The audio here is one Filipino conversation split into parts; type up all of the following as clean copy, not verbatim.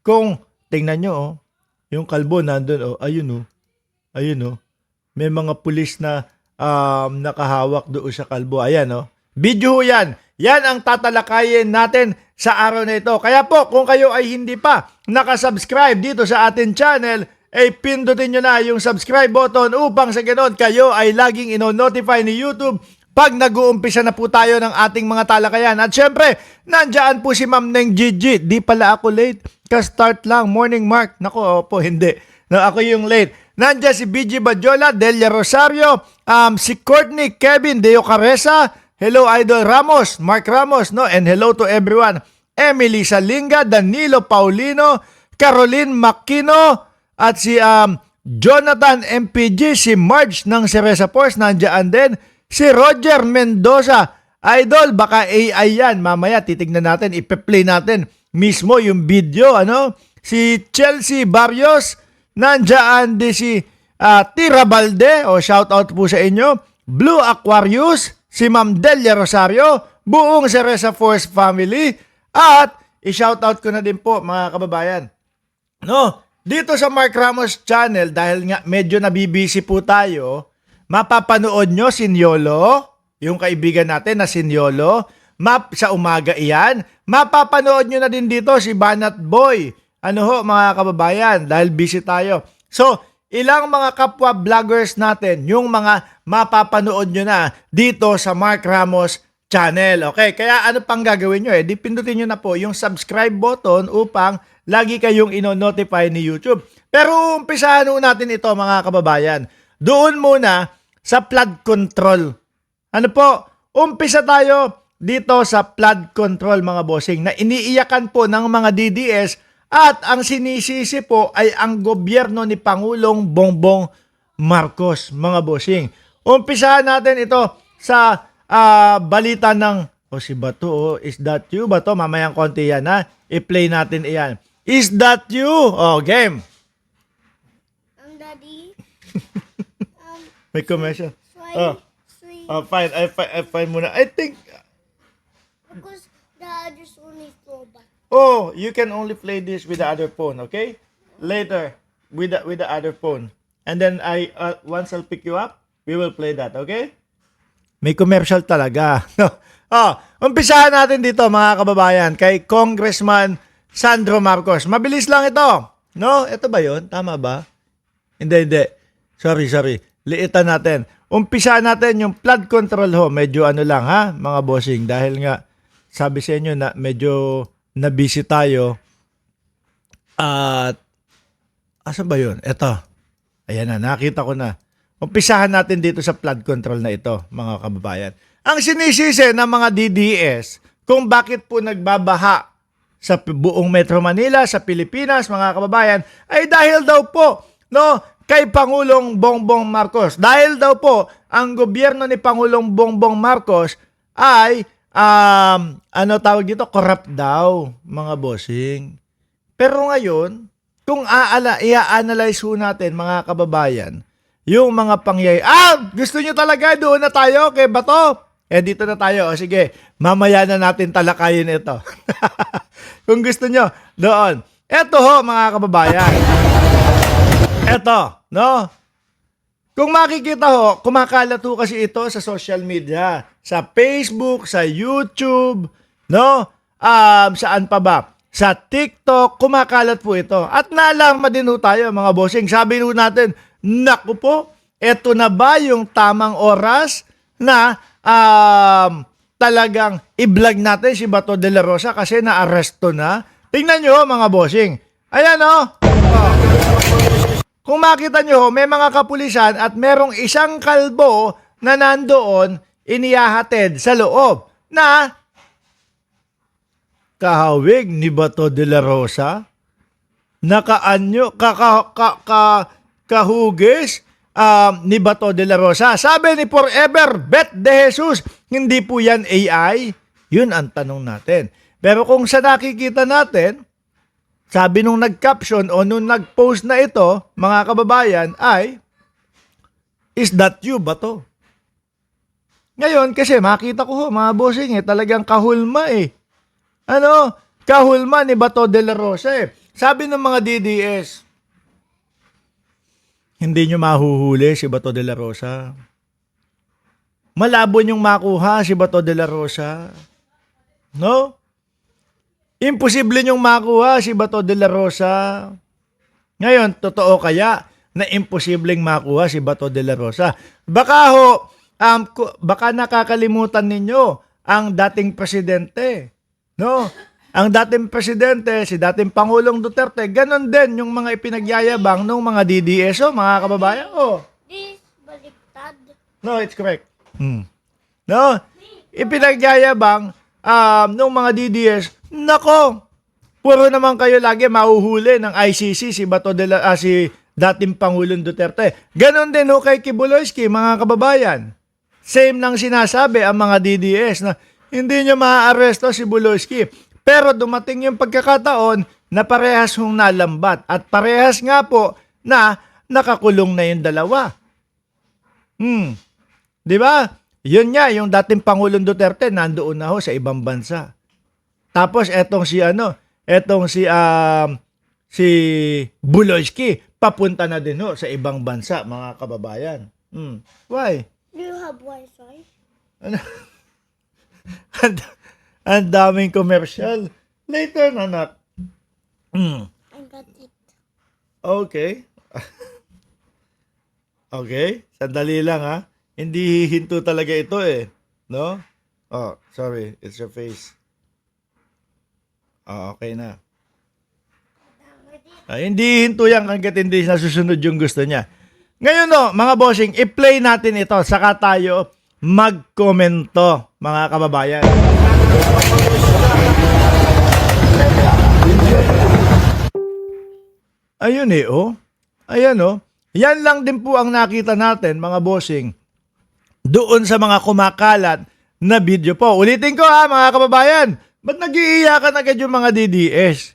kung tingnan nyo, yung kalbo nandun, ayun, may mga pulis na nakahawak doon sa kalbo. Ayan, video yan. Yan ang tatalakayin natin sa araw na ito. Kaya po, kung kayo ay hindi pa nakasubscribe dito sa ating channel, pindutin nyo na yung subscribe button upang sa ganon kayo ay laging ino-notify ni YouTube pag nag-uumpisa na po tayo ng ating mga talakayan. At syempre, nandyan po si Ma'am Neng Gigi. Di pala ako late. Ka-start lang. Morning Mark. Naku, opo, hindi. No, ako yung late. Nandyan si BG Badjola, Delia Rosario, si Courtney, Kevin, Deo Caresa, hello Idol Ramos, Mark Ramos, no? And hello to everyone. Emily Salinga, Danilo Paulino, Caroline Makino, at si Jonathan MPG, si Marge ng Cereza Force, nandiyan din. Si Roger Mendoza, Idol, baka AI yan. Mamaya titignan natin, ipe-play natin mismo yung video, Si Chelsea Barrios, nandiyan din si Tira Balde, shout out po sa inyo. Blue Aquarius, si Ma'am Delia Rosario, buong Cereza Force family, at i-shout out ko na din po mga kababayan. Dito sa Mark Ramos channel, dahil nga medyo nabibisi po tayo, mapapanood nyo si Niolo, yung kaibigan natin na si Niolo, sa umaga iyan. Mapapanood nyo na din dito si Banat Boy. Mga kababayan, dahil busy tayo. So, ilang mga kapwa vloggers natin, yung mga mapapanood nyo na dito sa Mark Ramos channel. Okay, kaya ano pang gagawin nyo? Di pindutin nyo na po yung subscribe button upang lagi kayong ino-notify ni YouTube. Pero umpisahan natin ito mga kababayan. Doon muna sa flood control. Umpisa tayo dito sa flood control mga bossing na iniiyakan po ng mga DDS at ang sinisisi po ay ang gobyerno ni Pangulong Bongbong Marcos mga bossing. Umpisahan natin ito sa balita ng si Bato, is that you? Bato, mamayang konti yan i-play natin iyan. Is that you? Game. Daddy. May commercial. Sweet. Fine. I find muna. I think. Because the others only throwback. You can only play this with the other phone, okay? Later, with the other phone. And then once I'll pick you up, we will play that, okay? May commercial talaga. Umpisahan natin dito mga kababayan kay Congressman Sandro Marcos. Mabilis lang ito. Ito ba yon? Tama ba? Hindi. Sorry. Liitan natin. Umpisahan natin yung flood control Medyo lang mga bossing. Dahil nga, sabi sa inyo na medyo na-busy tayo. At, asan ba yun? Ito. Ayan na, nakita ko na. Umpisahan natin dito sa flood control na ito, mga kababayan. Ang sinisisi ng mga DDS kung bakit po nagbabaha sa buong Metro Manila, sa Pilipinas, mga kababayan, ay dahil daw po, kay Pangulong Bongbong Marcos. Dahil daw po, ang gobyerno ni Pangulong Bongbong Marcos ay, tawag dito, corrupt daw, mga bossing. Pero ngayon, kung i-analyze natin, mga kababayan, yung mga pangyayari, gusto nyo talaga, doon na tayo kay Bato. Dito na tayo. Sige, mamaya na natin talakayin ito. Kung gusto nyo, doon. Eto mga kababayan. Eto, Kung makikita kumakalat kasi ito sa social media, sa Facebook, sa YouTube, saan pa ba? Sa TikTok, kumakalat po ito. At naalarma din tayo mga bossing. Sabi natin, naku po, eto na ba yung tamang oras na talagang i-vlog natin si Bato de la Rosa kasi na-arresto na? Tingnan nyo mga bossing. Ayan Kung makita nyo, may mga kapulisan at merong isang kalbo na nandoon inihahatid sa loob na kahawig ni Bato de la Rosa, nakaanyo, kahugis ni Bato de la Rosa. Sabi ni Forever Bet de Jesus, hindi po yan AI. Yun ang tanong natin. Pero kung sa nakikita natin, sabi nung nag-caption o nung nag-post na ito, mga kababayan, ay, is that you, Bato? Ngayon, kasi makita ko mga bossing, talagang kahulma Kahulma ni Bato de la Rosa Sabi ng mga DDS, hindi nyo mahuhuli si Bato de la Rosa. Malabo nyong makuha si Bato de la Rosa. No? Imposible nyong makuha si Bato de la Rosa. Ngayon, totoo kaya na imposibleng makuha si Bato de la Rosa? Baka baka nakakalimutan ninyo ang dating presidente. No? Ang dating presidente, si dating Pangulong Duterte, ganon din yung mga ipinagyayabang ng mga DDS, mga kababayan. This baliktad. No, it's correct. No? Ipinagyayabang ng mga DDS, nako, puro naman kayo lagi mahuhuli ng ICC si dating Pangulong Duterte. Ganon din kay Kibuloyski, mga kababayan. Same nang sinasabi ang mga DDS na hindi niya maaaresto si Buloyski. Pero dumating yung pagkakataon na parehas hong nalambat at parehas nga po na nakakulong na yung dalawa. Di ba? Yun nga, yung dating Pangulong Duterte nandoon na sa ibang bansa. Tapos etong si Buloyski papunta na din sa ibang bansa, mga kababayan. Why? Do you have Wi-Fi? Ano? Ang daming commercial. Later na, anak. I got it. Okay. Okay. Sandali lang, ha. Hindi hinto talaga ito, no? Oh, sorry. It's your face. Oh, okay na. Hindi hinto yan hanggat hindi nasusunod yung gusto niya. Ngayon, mga bossing, i-play natin ito. Saka tayo mag-komento, mga kababayan. Ayun Ayan Yan lang din po ang nakita natin, mga bossing, doon sa mga kumakalat na video po. Ulitin ko mga kababayan, ba't nag-iiyakan agad yung mga DDS?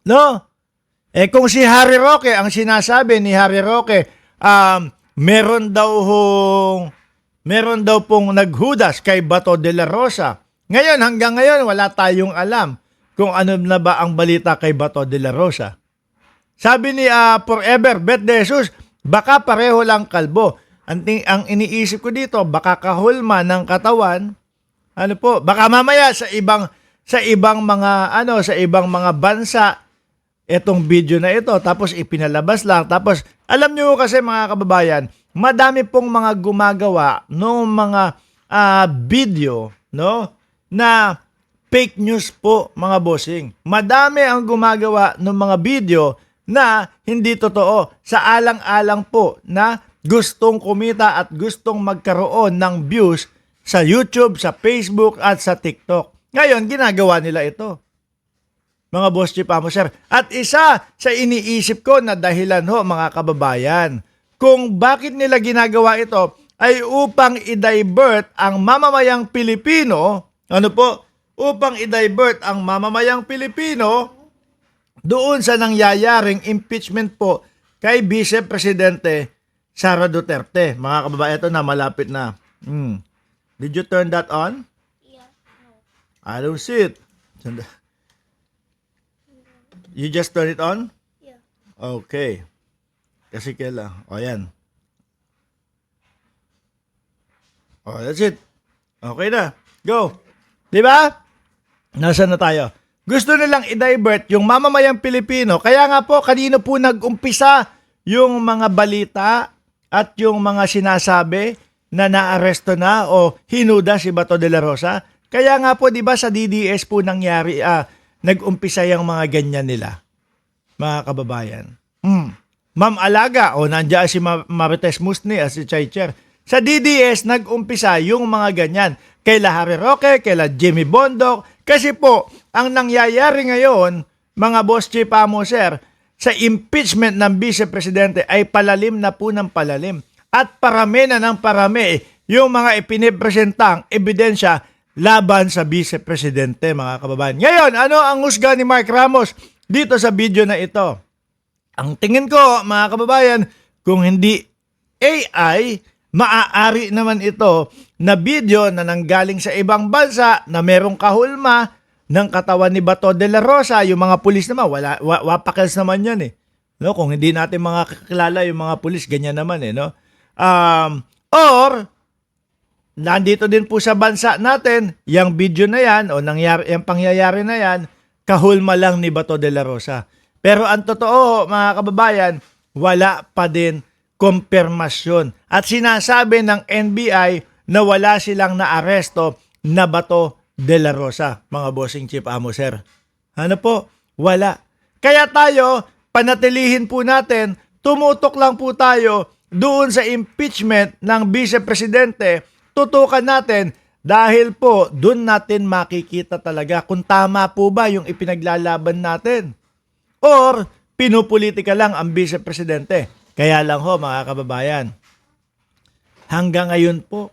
No? Kung si Harry Roque, ang sinasabi ni Harry Roque, meron daw pong naghudas kay Bato de la Rosa. Ngayon, hanggang ngayon, wala tayong alam kung ano na ba ang balita kay Bato de la Rosa. Sabi ni Forever Bet de Jesus, baka pareho lang kalbo. Ang iniisip ko dito, baka kahulma ng katawan. Ano po? Baka mamaya sa ibang mga bansa itong video na ito, tapos ipinalabas lang. Tapos alam niyo kasi, mga kababayan, madami pong mga gumagawa ng mga video, no, na fake news po, mga bossing. Madami ang gumagawa ng mga video na hindi totoo, sa alang-alang po na gustong kumita at gustong magkaroon ng views sa YouTube, sa Facebook at sa TikTok. Ngayon, ginagawa nila ito, mga Boss Chief Amo Sir. At isa sa iniisip ko na dahilan mga kababayan, kung bakit nila ginagawa ito ay upang i-divert ang mamamayang Pilipino, upang i-divert ang mamamayang Pilipino doon sa nangyayaring impeachment po kay Vice Presidente Sara Duterte. Mga kababayan, ito na, malapit na. Did you turn that on? Yeah. No. I don't see it. You just turn it on? Yeah. Okay. Kasi kailan. Yan. That's it. Okay na. Go. Diba? Nasaan na tayo? Gusto nilang i-divert yung mamamayang Pilipino. Kaya nga po, kanino po nag-umpisa yung mga balita at yung mga sinasabi na naaresto na o hinuda si Bato de la Rosa? Kaya nga po, di ba, sa DDS po nangyari, nag-umpisa yung mga ganyan nila, mga kababayan. Ma'am Alaga, nandiyan si Marites Musni, si Chaicher. Sa DDS, nag-umpisa yung mga ganyan. Kaila Harry Roque, kaila Jimmy Bondoc. Kasi po, ang nangyayari ngayon, mga Boss Chief Amo Sir, sa impeachment ng Vice Presidente ay palalim na po ng palalim. At parami na ng parami yung mga ipinipresentang ebidensya laban sa Vice Presidente, mga kababayan. Ngayon, ano ang husga ni Mark Ramos dito sa video na ito? Ang tingin ko, mga kababayan, kung hindi AI, maaari naman ito na video na nanggaling sa ibang bansa na merong kahulma, ng katawan ni Bato de la Rosa. Yung mga pulis naman, wapakels naman yan eh. No, kung hindi natin mga kakilala yung mga pulis, ganyan naman eh, no? Or nandito din po sa bansa natin, yung video na yan o yung pangyayari na yan, kahulma lang ni Bato de la Rosa. Pero ang totoo, mga kababayan, wala pa din kumpirmasyon. At sinasabi ng NBI na wala silang naaresto na Bato de la Rosa, mga bossing Chief Amo, sir. Ano po? Wala. Kaya tayo, panatilihin po natin, tumutok lang po tayo doon sa impeachment ng Vice Presidente. Tutukan natin dahil po doon natin makikita talaga kung tama po ba yung ipinaglalaban natin. Or pinupolitika lang ang Vice Presidente. Kaya lang ho, mga kababayan, hanggang ngayon po,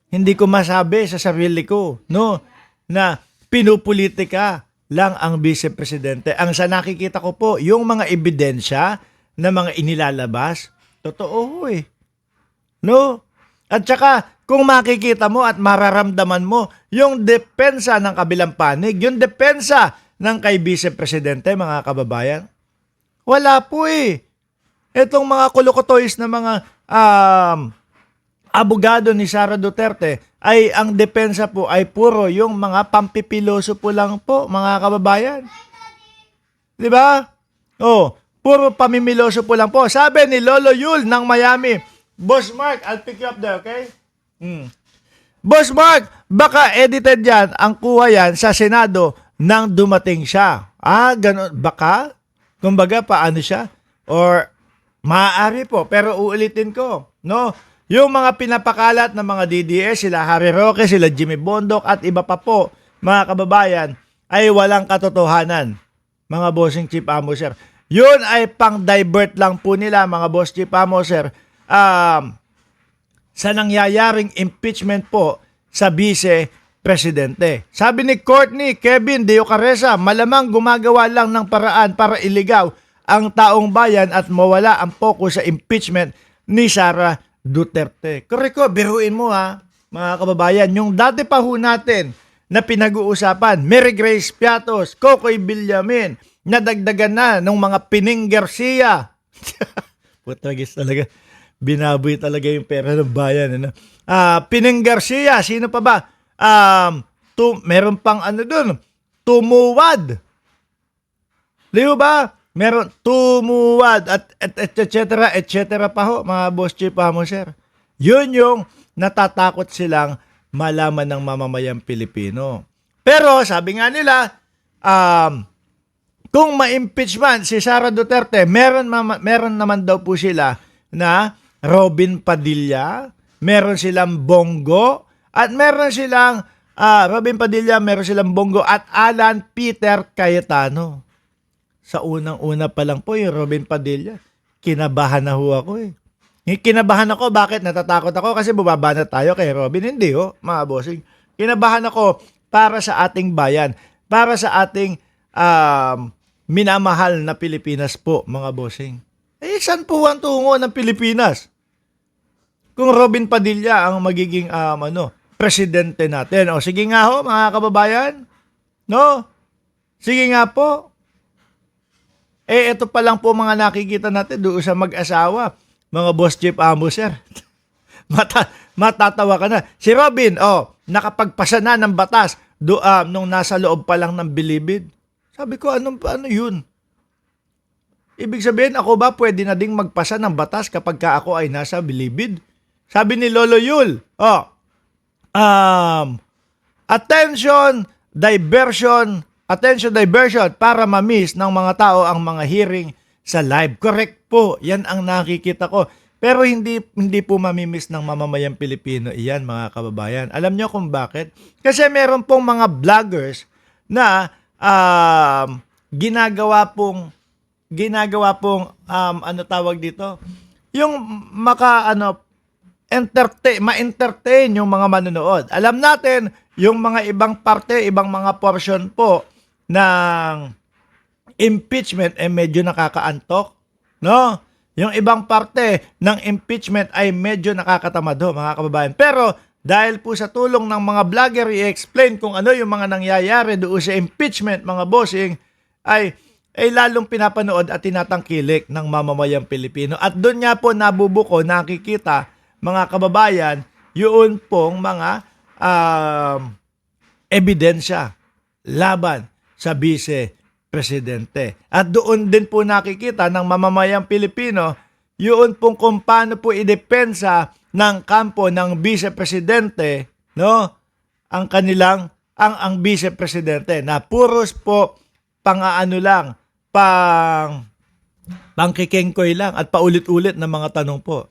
hindi ko masabi sa sarili ko, no, na pinupolitika lang ang Vice Presidente. Ang sa nakikita ko po, yung mga ebidensya na mga inilalabas, totoo ho eh. No? At saka, kung makikita mo at mararamdaman mo yung depensa ng kabilang panig, yung depensa ng kay Vice Presidente, mga kababayan, wala po eh. Itong mga kulukotoys na mga abogado ni Sara Duterte ay ang depensa po ay puro yung mga pampipiloso po lang po, mga kababayan. Di ba? Oh, puro pamimiloso po lang po. Sabi ni Lolo Yul ng Miami, Boss Mark, I'll pick you up there, okay? Boss Mark, baka edited yan, ang kuha yan sa Senado nang dumating siya. Ganun, baka? Kumbaga, paano siya? Or, maaari po, pero uulitin ko, no? Yung mga pinapakalat ng mga DDS, sila Harry Roque, sila Jimmy Bondok, at iba pa po, mga kababayan, ay walang katotohanan, mga bossing Chief Amo, sir. Yun ay pang-divert lang po nila, mga boss Chief Amo, sir, sa nangyayaring impeachment po sa Vice Presidente. Sabi ni Courtney Kevin de Ocaresa, malamang gumagawa lang ng paraan para iligaw ang taong bayan at mawala ang focus sa impeachment ni Sara Duterte. Koreko, biruin mo ha, mga kababayan, yung dati pa ho natin na pinag-uusapan, Mary Grace Piatos, Cocoy Villamin, nadagdagan na ng mga Pining Garcia. Putagis talaga. Binaboy talaga yung pera ng bayan. Ano? Pining Garcia, sino pa ba? Meron pang ano dun, tumuwad. Di ba? Meron tumuwad at et cetera pa ho, mga boss Chief Amo, sir. Yun yung natatakot silang malaman ng mamamayang Pilipino. Pero sabi nga nila, kung ma-impeach man si Sara Duterte, meron naman daw po sila na Robin Padilla, meron silang Bongo, at meron silang Robin Padilla, meron silang Bongo at Alan Peter Cayetano. Sa unang-una pa lang po yung Robin Padilla, kinabahan na ho ako eh. Kinabahan ako, bakit? Natatakot ako kasi bubaba na tayo kay Robin. Hindi ho, mga bossing. Kinabahan ako para sa ating bayan, para sa ating minamahal na Pilipinas po, mga bossing. Saan po ang tungo ng Pilipinas? Kung Robin Padilla ang magiging presidente natin. O sige nga ho, mga kababayan. No? Sige nga po. Ito pa lang po mga nakikita natin doon sa mag-asawa. Mga boss Chief Amo, sir. Matatawa ka na. Si Robin, nakapagpasa na ng batas nung nasa loob pa lang ng Bilibid. Sabi ko, ano yun? Ibig sabihin, ako ba pwede na ding magpasa ng batas kapag ka ako ay nasa Bilibid? Sabi ni Lolo Yul, attention diversion para ma-miss ng mga tao ang mga hearing sa live. Correct po, yan ang nakikita ko. Pero hindi po mamimiss ng mamamayang Pilipino iyan, mga kababayan. Alam niyo kung bakit? Kasi meron pong mga vloggers na ginagawa pong ano tawag dito? Yung ma-entertain yung mga manonood. Alam natin, yung mga ibang parte, ibang mga portion po ng impeachment medyo nakakaantok, no? Yung ibang parte ng impeachment ay medyo nakakatamad ho, mga kababayan. Pero dahil po sa tulong ng mga vlogger i-explain kung ano yung mga nangyayari doon sa impeachment, mga bossing, ay lalong pinapanood at tinatangkilik ng mamamayang Pilipino. At doon nga po nabubuko, nakikita mga kababayan, yun pong mga ebidensya laban sa vice-presidente. At doon din po nakikita ng mamamayang Pilipino, yun pong kung paano po idepensa ng kampo ng vice-presidente, no? Ang kanilang, ang vice-presidente na puros po pang-aano lang, pangkikengkoy lang at paulit-ulit na mga tanong po.